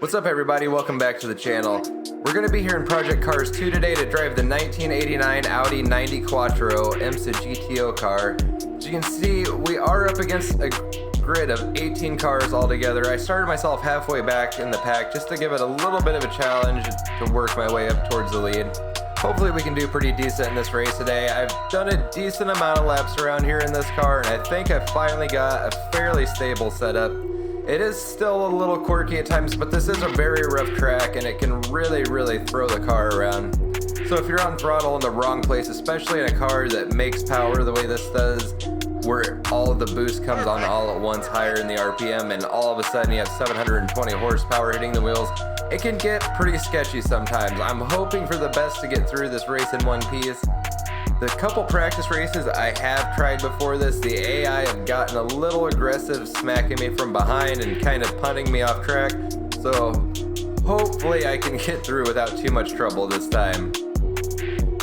What's up everybody, welcome back to the channel. We're going to be here in Project Cars 2 today to drive the 1989 Audi 90 Quattro IMSA GTO car. As you can see, we are up against a grid of 18 cars altogether. I started myself halfway back in the pack just to give it a little bit of a challenge to work my way up towards the lead. Hopefully we can do pretty decent in this race today. I've done a decent amount of laps around here in this car, and I think I finally got a fairly stable setup. It is still a little quirky at times, but this is a very rough track and it can really throw the car around. So if you're on throttle in the wrong place, especially in a car that makes power the way this does, where all of the boost comes on all at once higher in the RPM and all of a sudden you have 720 horsepower hitting the wheels, it can get pretty sketchy sometimes. I'm hoping for the best to get through this race in one piece. The couple practice races I have tried before this, the AI have gotten a little aggressive, smacking me from behind and kind of punting me off track. So hopefully I can get through without too much trouble this time.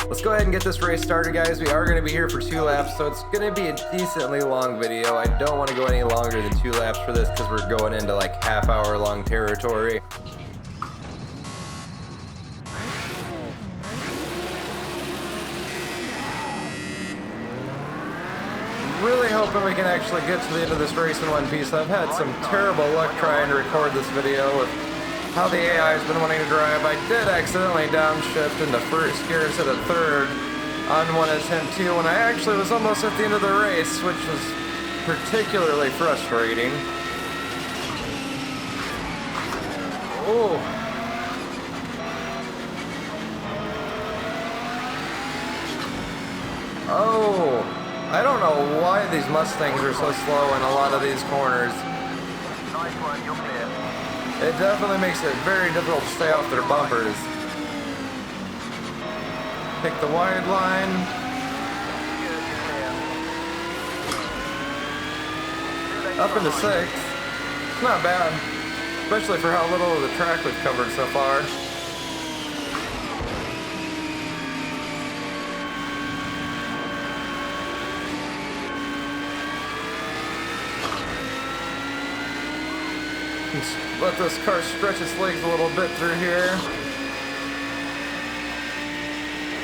Let's go ahead and get this race started, guys. We are going to be here for 2 laps, so it's going to be a decently long video. I don't want to go any longer than 2 laps for this because we're going into like half-hour long territory. Really hoping we can actually get to the end of this race in one piece. I've had some terrible luck trying to record this video with how the AI has been wanting to drive. I did accidentally downshift into first gear instead of third on one attempt too, when I actually was almost at the end of the race, which was particularly frustrating. Oh. Oh. I don't know why these Mustangs are so slow in a lot of these corners. Nice one, you're clear. It definitely makes it very difficult to stay off their bumpers. Pick the wide line. Up into 6th. It's not bad, especially for how little of the track we've covered so far. Let this car stretch its legs a little bit through here.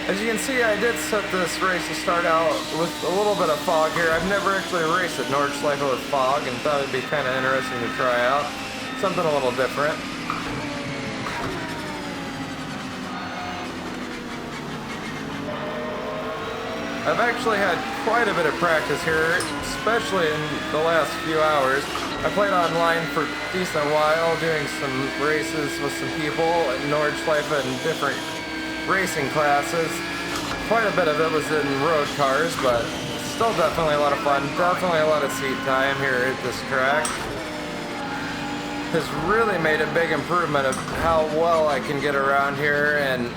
As you can see, I did set this race to start out with a little bit of fog here. I've never actually raced at Nordschleife with fog and thought it'd be kind of interesting to try out. Something a little different. I've actually had quite a bit of practice here, especially in the last few hours. I played online for a decent while, doing some races with some people at Nordschleife in different racing classes. Quite a bit of it was in road cars, but still definitely a lot of fun. Definitely a lot of seat time here at this track. Has really made a big improvement of how well I can get around here and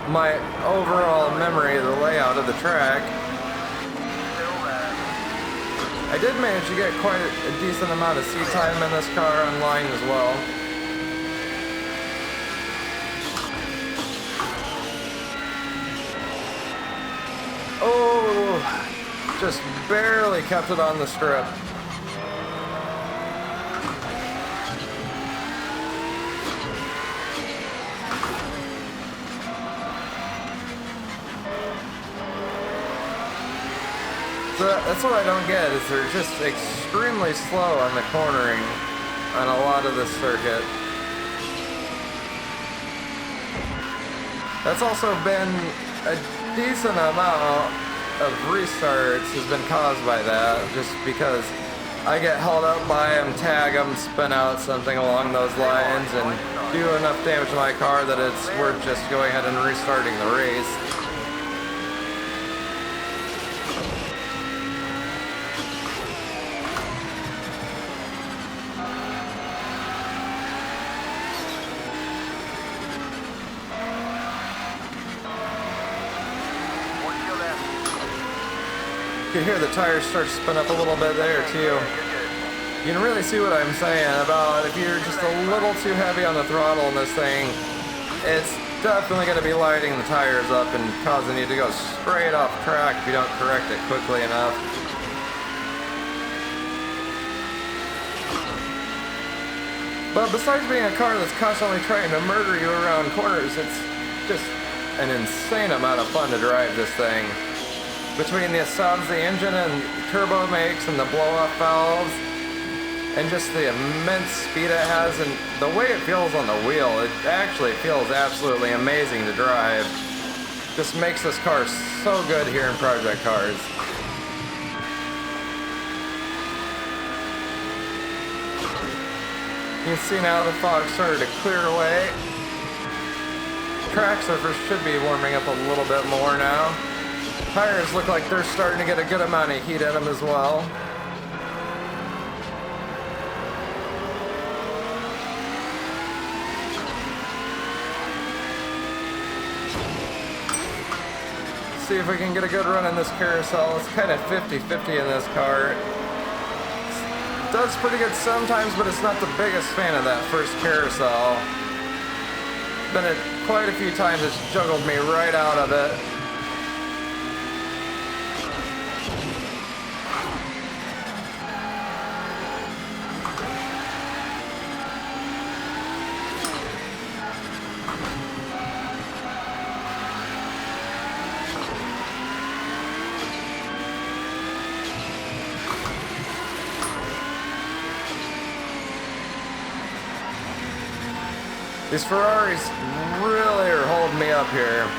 my overall memory of the layout of the track. I did manage to get quite a decent amount of seat time in this car online as well. Oh, just barely kept it on the strip. So that's what I don't get, is they're just extremely slow on the cornering on a lot of this circuit. That's also been a decent amount of restarts has been caused by that, just because I get held up by them, tag them, spin out, something along those lines, and do enough damage to my car that it's worth just going ahead and restarting the race. You can hear the tires start to spin up a little bit there too. You can really see what I'm saying about if you're just a little too heavy on the throttle in this thing, it's definitely going to be lighting the tires up and causing you to go straight off track if you don't correct it quickly enough. But besides being a car that's constantly trying to murder you around corners, it's just an insane amount of fun to drive this thing. Between the sounds the engine and turbo makes and the blow-off valves, and just the immense speed it has, and the way it feels on the wheel, it actually feels absolutely amazing to drive. Just makes this car so good here in Project Cars. You can see now the fog started to clear away. Track surface should be warming up a little bit more now. Tires look like they're starting to get a good amount of heat in them as well. See if we can get a good run in this carousel. It's kind of 50-50 in this car. It does pretty good sometimes, but it's not the biggest fan of that first carousel. Been it quite a few times, it's juggled me right out of it. These Ferraris really are holding me up here.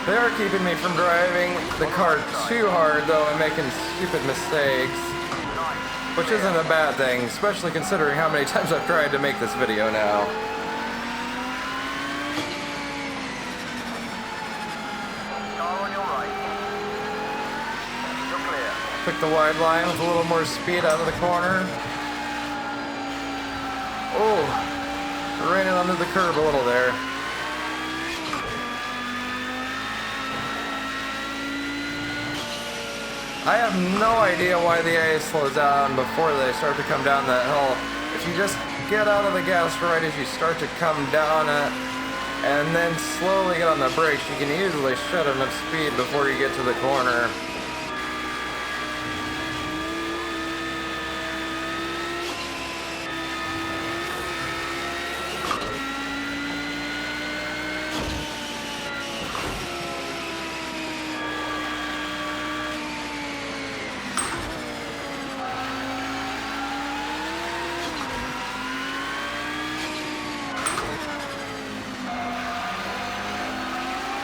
They are keeping me from driving the car too hard though and making stupid mistakes, which isn't a bad thing, especially considering how many times I've tried to make this video now. Took the wide line with a little more speed out of the corner. Oh, ran it under the curb a little there. I have no idea why the A slows down before they start to come down that hill. If you just get out of the gas right as you start to come down it, and then slowly get on the brakes, you can easily shed enough speed before you get to the corner.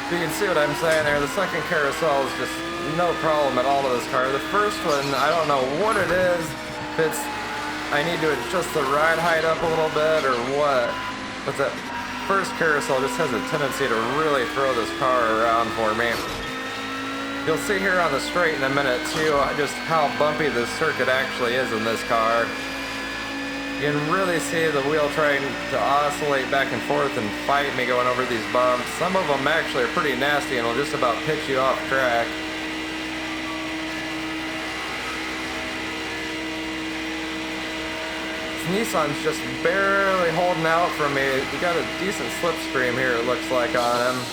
You can see what I'm saying there. The second carousel is just no problem at all to this car. The first one, I don't know what it is. If it's, I need to adjust the ride height up a little bit or what. But the first carousel just has a tendency to really throw this car around for me. You'll see here on the straight in a minute too, just how bumpy this circuit actually is in this car. You can really see the wheel trying to oscillate back and forth and fight me going over these bumps. Some of them actually are pretty nasty and will just about pitch you off track. This Nissan's just barely holding out for me. You got a decent slipstream here, it looks like, on him.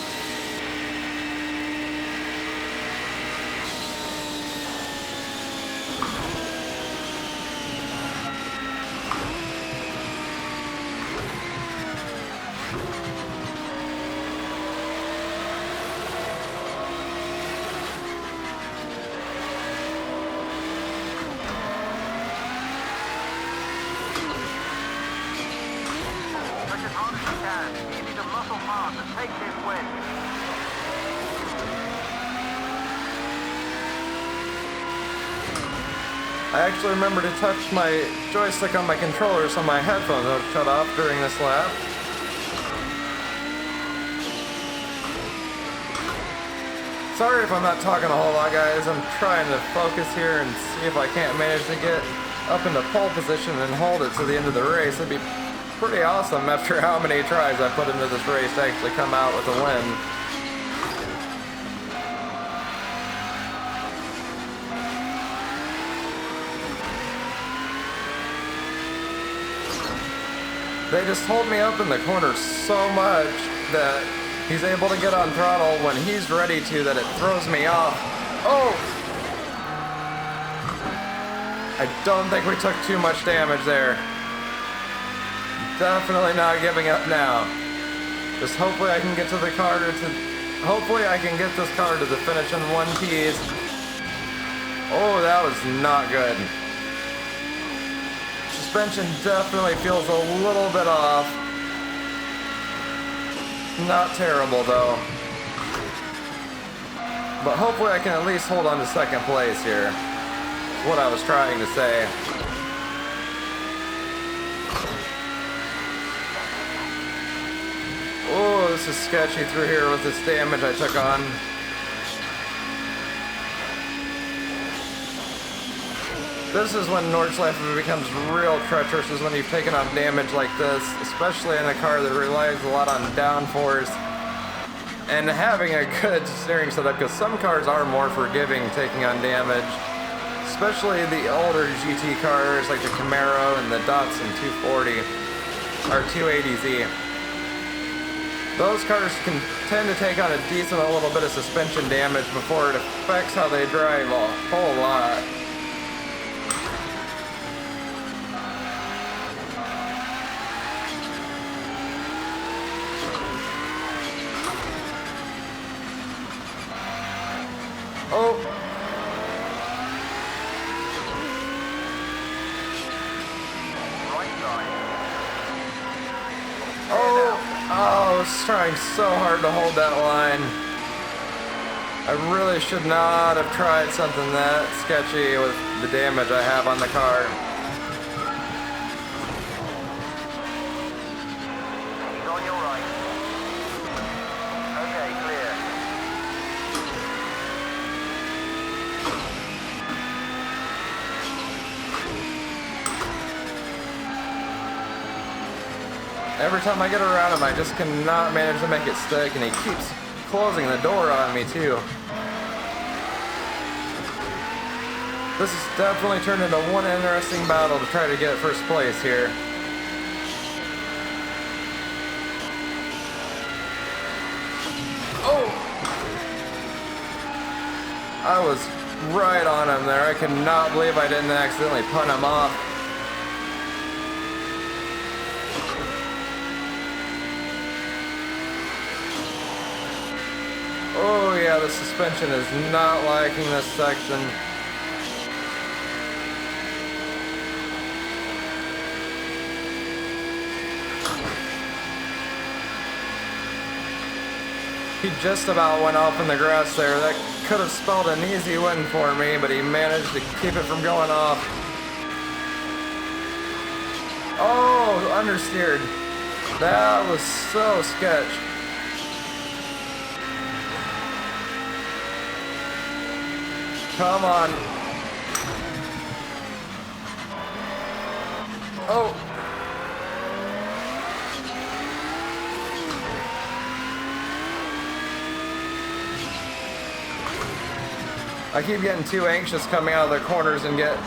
I actually remember to touch my joystick on my controller so my headphones don't shut off during this lap. Sorry if I'm not talking a whole lot, guys. I'm trying to focus here and see if I can't manage to get up into pole position and hold it to the end of the race. It'd be pretty awesome after how many tries I put into this race to actually come out with a win. They just hold me up in the corner so much that he's able to get on throttle when he's ready to, that it throws me off. Oh! I don't think we took too much damage there. Definitely not giving up now. Just hopefully I can get to the car hopefully I can get this car to the finish in one piece. Oh, that was not good. Suspension definitely feels a little bit off. Not terrible though. But hopefully I can at least hold on to second place here. That's what I was trying to say. Oh, this is sketchy through here with this damage I took on. This is when Nordschleife becomes real treacherous, is when you've taken on damage like this, especially in a car that relies a lot on downforce and having a good steering setup, because some cars are more forgiving taking on damage, especially the older GT cars like the Camaro and the Datsun 240 or 280Z. Those cars can tend to take on a little bit of suspension damage before it affects how they drive a whole lot. Oh! I was trying so hard to hold that line. I really should not have tried something that sketchy with the damage I have on the car. He's on your right. Okay, clear. Every time I get around him, I just cannot manage to make it stick, and he keeps closing the door on me too. This has definitely turned into one interesting battle to try to get first place here. Oh! I was right on him there. I cannot believe I didn't accidentally punt him off. Oh yeah, the suspension is not liking this section. He just about went off in the grass there. That could have spelled an easy win for me, but he managed to keep it from going off. Oh, understeered. That was so sketch. Come on. Oh. I keep getting too anxious coming out of the corners and get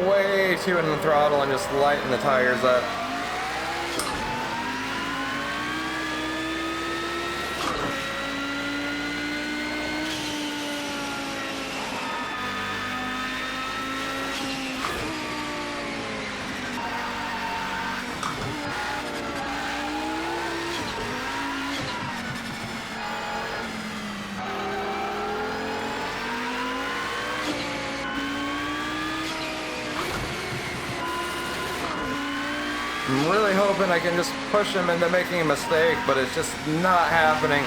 way too in the throttle and just lighten the tires up. I'm really hoping I can just push him into making a mistake, but it's just not happening.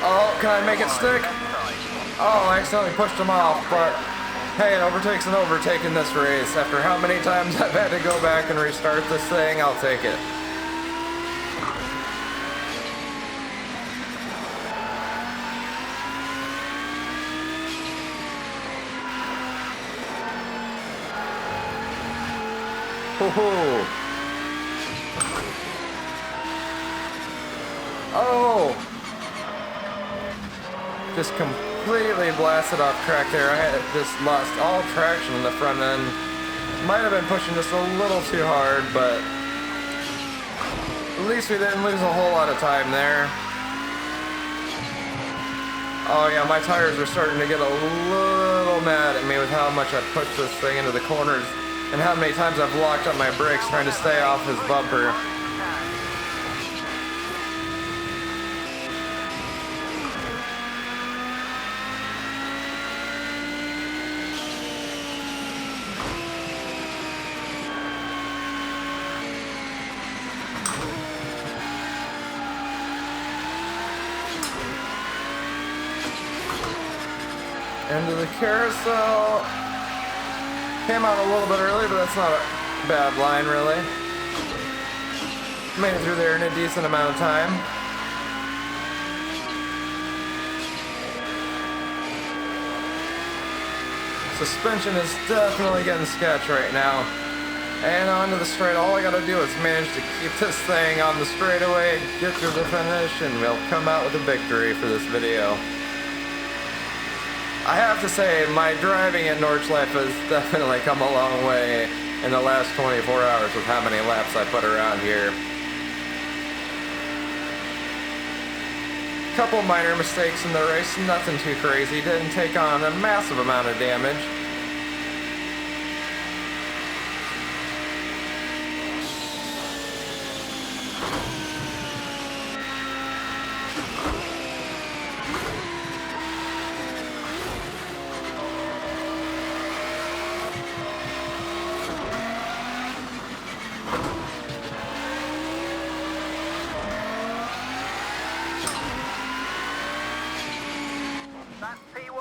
Oh, can I make it stick? Oh, I accidentally pushed him off, but hey, an overtake's an overtake in this race. After how many times I've had to go back and restart this thing, I'll take it. Hoo-hoo. Oh! Just completely blasted off track there. I had just lost all traction in the front end. Might have been pushing just a little too hard, but at least we didn't lose a whole lot of time there. Oh yeah, my tires are starting to get a little mad at me with how much I pushed this thing into the corners. and how many times I've locked up my brakes trying to stay off his bumper. Into the carousel. Came out a little bit early, but that's not a bad line, really. Made it through there in a decent amount of time. Suspension is definitely getting sketch right now. And onto the straight. All I gotta do is manage to keep this thing on the straightaway, get through the finish, and we'll come out with a victory for this video. I have to say, my driving at Nordschleife has definitely come a long way in the last 24 hours with how many laps I put around here. Couple minor mistakes in the race, nothing too crazy, didn't take on a massive amount of damage.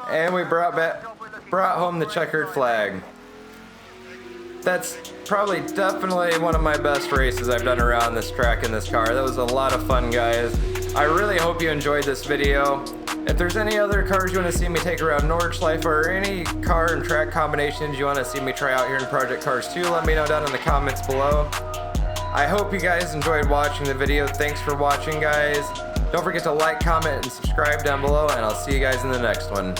And we brought home the checkered flag. That's probably definitely one of my best races I've done around this track in this car. That was a lot of fun, guys. I really hope you enjoyed this video. If there's any other cars you want to see me take around Nordschleife or any car and track combinations you want to see me try out here in Project Cars 2, let me know down in the comments below. I hope you guys enjoyed watching the video. Thanks for watching, guys. Don't forget to like, comment, and subscribe down below, and I'll see you guys in the next one.